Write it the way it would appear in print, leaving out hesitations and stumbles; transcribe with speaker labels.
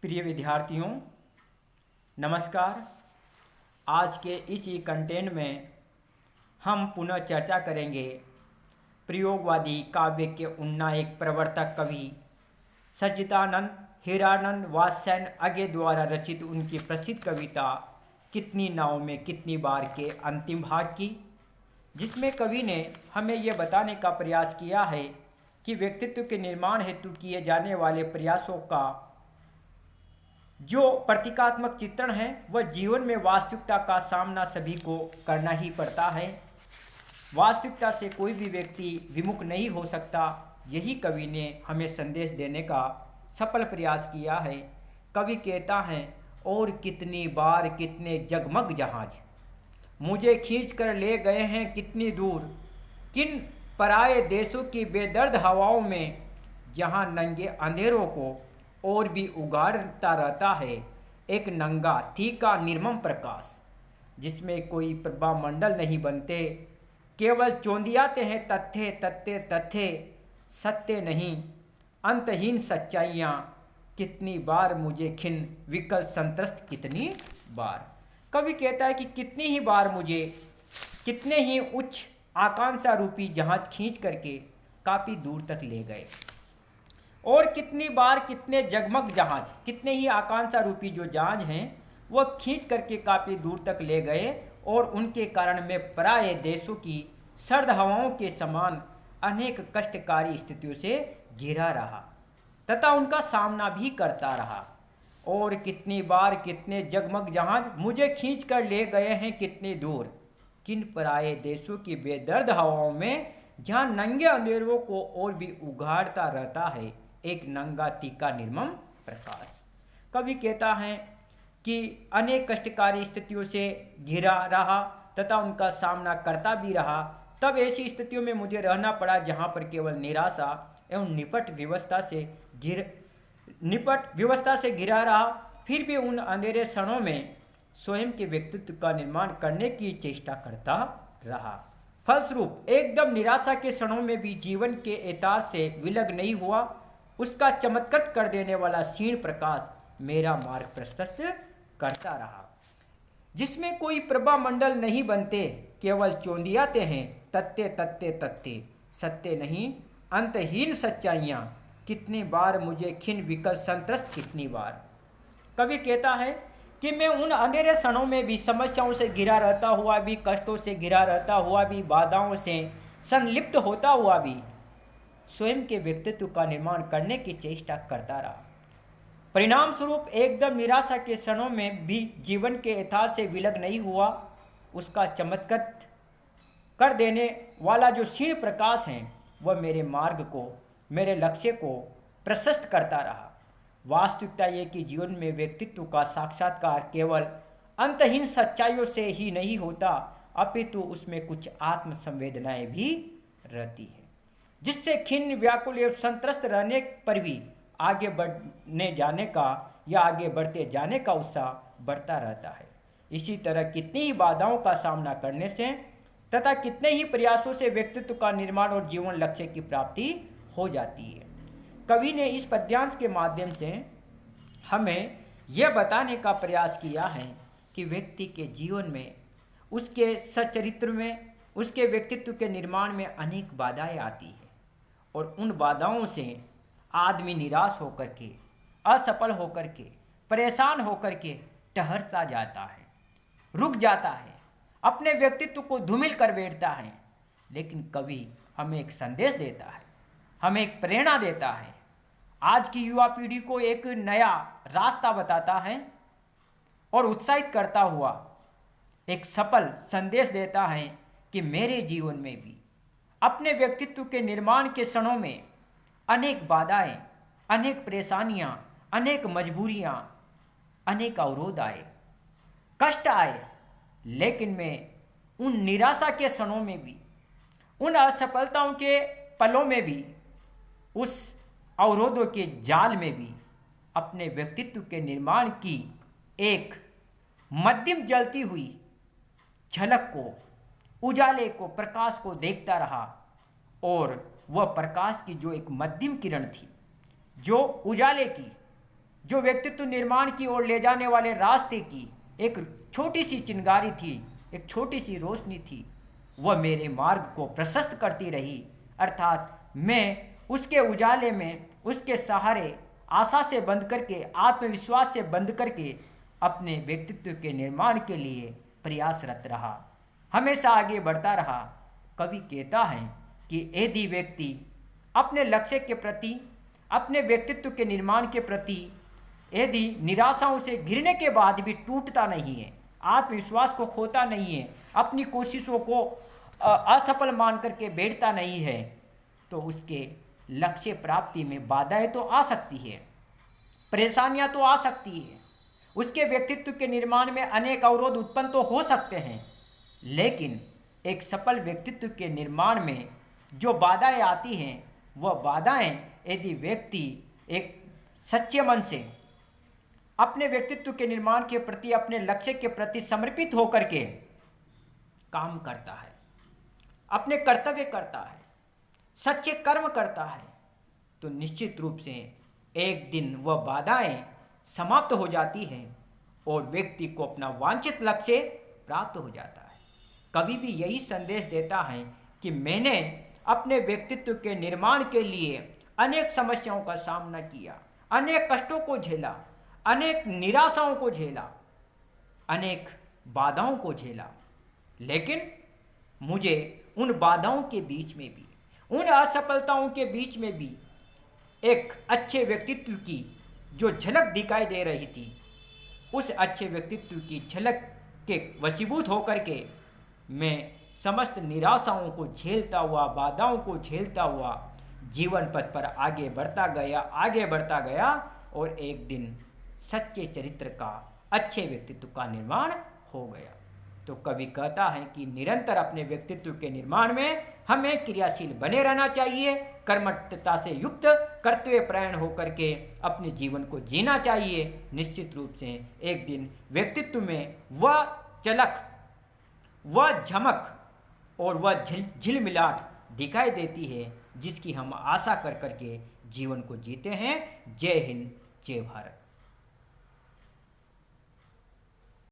Speaker 1: प्रिय विद्यार्थियों, नमस्कार। आज के इसी कंटेंट में हम पुनः चर्चा करेंगे प्रयोगवादी काव्य के उन्नायक प्रवर्तक कवि सच्चिदानंद हीरानंद वात्स्ययन अज्ञे द्वारा रचित उनकी प्रसिद्ध कविता कितनी नाव में कितनी बार के अंतिम भाग की, जिसमें कवि ने हमें यह बताने का प्रयास किया है कि व्यक्तित्व के निर्माण हेतु किए जाने वाले प्रयासों का जो प्रतीकात्मक चित्रण है वह जीवन में वास्तविकता का सामना सभी को करना ही पड़ता है। वास्तविकता से कोई भी व्यक्ति विमुख नहीं हो सकता। यही कवि ने हमें संदेश देने का सफल प्रयास किया है। कवि कहता है, और कितनी बार कितने जगमग जहाज मुझे खींच कर ले गए हैं कितनी दूर, किन पराए देशों की बेदर्द हवाओं में, जहां नंगे अंधेरों को और भी उगाड़ता रहता है एक नंगा तीखा निर्मम प्रकाश, जिसमें कोई प्रभामंडल नहीं बनते, केवल चौंधियाते हैं तथ्य तथ्य तथ्य, सत्य नहीं अंतहीन सच्चाइयाँ, कितनी बार मुझे खिन विकल संत्रस्त कितनी बार। कवि कहता है कि कितनी ही बार मुझे कितने ही उच्च आकांक्षा रूपी जहाज खींच करके काफ़ी दूर तक ले गए, और कितनी बार कितने जगमग जहाज, कितने ही आकांक्षा रूपी जो जहाज हैं वह खींच करके काफ़ी दूर तक ले गए, और उनके कारण मैं पराये देशों की सर्द हवाओं के समान अनेक कष्टकारी स्थितियों से घिरा रहा तथा उनका सामना भी करता रहा। और कितनी बार कितने जगमग जहाज मुझे खींच कर ले गए हैं कितनी दूर, किन पराये देशों की बेदर्द हवाओं में, जहाँ नंगे अंधेरों को और भी उघाड़ता रहता है एक नंगा तीखा निर्मम प्रकाश। कवि कहता है कि अनेक कष्टकारी स्थितियों से घिरा रहा तथा उनका सामना करता भी रहा। तब ऐसी स्थितियों में मुझे रहना पड़ा जहाँ पर केवल निराशा एवं निपट व्यवस्था से घिरा रहा। फिर भी उन अंधेरे क्षणों में स्वयं के व्यक्तित्व का निर्माण करने की चेष्टा करता रहा। फलस्वरूप एकदम निराशा के क्षणों में भी जीवन के एताज से विलग नहीं हुआ। उसका चमत्कृत कर देने वाला क्षीण प्रकाश मेरा मार्ग प्रशस्त करता रहा, जिसमें कोई प्रभा मंडल नहीं बनते, केवल चौंधियाते हैं तथ्य तथ्य तथ्य, सत्य नहीं अंतहीन सच्चाइयाँ, कितनी बार मुझे खिन विकल संत्रस्त कितनी बार। कवि कहता है कि मैं उन अंधेरे क्षणों में भी समस्याओं से घिरा रहता हुआ भी, कष्टों से घिरा रहता हुआ भी, बाधाओं से संलिप्त होता हुआ भी स्वयं के व्यक्तित्व का निर्माण करने की चेष्टा करता रहा। परिणाम स्वरूप एकदम निराशा के क्षणों में भी जीवन के यथार्थ से विलग नहीं हुआ। उसका चमत्कृत कर देने वाला जो क्षीण प्रकाश है वह मेरे मार्ग को, मेरे लक्ष्य को प्रशस्त करता रहा। वास्तविकता ये कि जीवन में व्यक्तित्व का साक्षात्कार केवल अंतहीन सच्चाइयों से ही नहीं होता, अपितु उसमें कुछ आत्म संवेदनाएं भी रहती है, जिससे खिन्न व्याकुल एवं संत्रस्त रहने पर भी आगे बढ़ने जाने का या आगे बढ़ते जाने का उत्साह बढ़ता रहता है। इसी तरह कितनी ही बाधाओं का सामना करने से तथा कितने ही प्रयासों से व्यक्तित्व का निर्माण और जीवन लक्ष्य की प्राप्ति हो जाती है। कवि ने इस पद्यांश के माध्यम से हमें यह बताने का प्रयास किया है कि व्यक्ति के जीवन में, उसके सच्चरित्र में, उसके व्यक्तित्व के निर्माण में अनेक बाधाएं आती है, और उन बाधाओं से आदमी निराश होकर के, असफल होकर के, परेशान होकर के ठहरता जाता है, रुक जाता है, अपने व्यक्तित्व को धूमिल कर बैठता है। लेकिन कवि हमें एक संदेश देता है, हमें एक प्रेरणा देता है, आज की युवा पीढ़ी को एक नया रास्ता बताता है और उत्साहित करता हुआ एक सफल संदेश देता है कि मेरे जीवन में भी अपने व्यक्तित्व के निर्माण के क्षणों में अनेक बाधाएं, अनेक परेशानियां, अनेक मजबूरियां, अनेक अवरोध आए, कष्ट आए, लेकिन मैं उन निराशा के क्षणों में भी, उन असफलताओं के पलों में भी, उस अवरोधों के जाल में भी अपने व्यक्तित्व के निर्माण की एक मध्यम जलती हुई झलक को, उजाले को, प्रकाश को देखता रहा। और वह प्रकाश की जो एक मध्यम किरण थी, जो उजाले की, जो व्यक्तित्व निर्माण की ओर ले जाने वाले रास्ते की एक छोटी सी चिंगारी थी, एक छोटी सी रोशनी थी, वह मेरे मार्ग को प्रशस्त करती रही। अर्थात मैं उसके उजाले में, उसके सहारे आशा से बंध करके, आत्मविश्वास से बंध करके अपने व्यक्तित्व के निर्माण के लिए प्रयासरत रहा, हमेशा आगे बढ़ता रहा। कवि कहता है कि यदि व्यक्ति अपने लक्ष्य के प्रति, अपने व्यक्तित्व के निर्माण के प्रति यदि निराशाओं से घिरने के बाद भी टूटता नहीं है, आत्मविश्वास को खोता नहीं है, अपनी कोशिशों को असफल मान करके बैठता नहीं है, तो उसके लक्ष्य प्राप्ति में बाधाएं तो आ सकती है, परेशानियां तो आ सकती है, उसके व्यक्तित्व के निर्माण में अनेक अवरोध उत्पन्न तो हो सकते हैं, लेकिन एक सफल व्यक्तित्व के निर्माण में जो बाधाएं आती हैं, वह बाधाएं यदि व्यक्ति एक सच्चे मन से अपने व्यक्तित्व के निर्माण के प्रति, अपने लक्ष्य के प्रति समर्पित होकर के काम करता है, अपने कर्तव्य करता है, सच्चे कर्म करता है, तो निश्चित रूप से एक दिन वह बाधाएं समाप्त हो जाती हैं और व्यक्ति को अपना वांछित लक्ष्य प्राप्त हो जाता है। कवि भी यही संदेश देता है कि मैंने अपने व्यक्तित्व के निर्माण के लिए अनेक समस्याओं का सामना किया, अनेक कष्टों को झेला, अनेक निराशाओं को झेला, अनेक बाधाओं को झेला, लेकिन मुझे उन बाधाओं के बीच में भी, उन असफलताओं के बीच में भी एक अच्छे व्यक्तित्व की जो झलक दिखाई दे रही थी, उस अच्छे व्यक्तित्व की झलक के वशीभूत होकर के मैं समस्त निराशाओं को झेलता हुआ, बाधाओं को झेलता हुआ जीवन पथ पर आगे बढ़ता गया और एक दिन सच्चे चरित्र का, अच्छे व्यक्तित्व का निर्माण हो गया। तो कवि कहता है कि निरंतर अपने व्यक्तित्व के निर्माण में हमें क्रियाशील बने रहना चाहिए, कर्मठता से युक्त कर्तव्यपरायण होकर के अपने जीवन को जीना चाहिए। निश्चित रूप से एक दिन व्यक्तित्व में वह झलक, वह झमक और वह झिलमिलाट दिखाई देती है जिसकी हम आशा कर करके जीवन को जीते हैं। जय हिंद, जय भारत।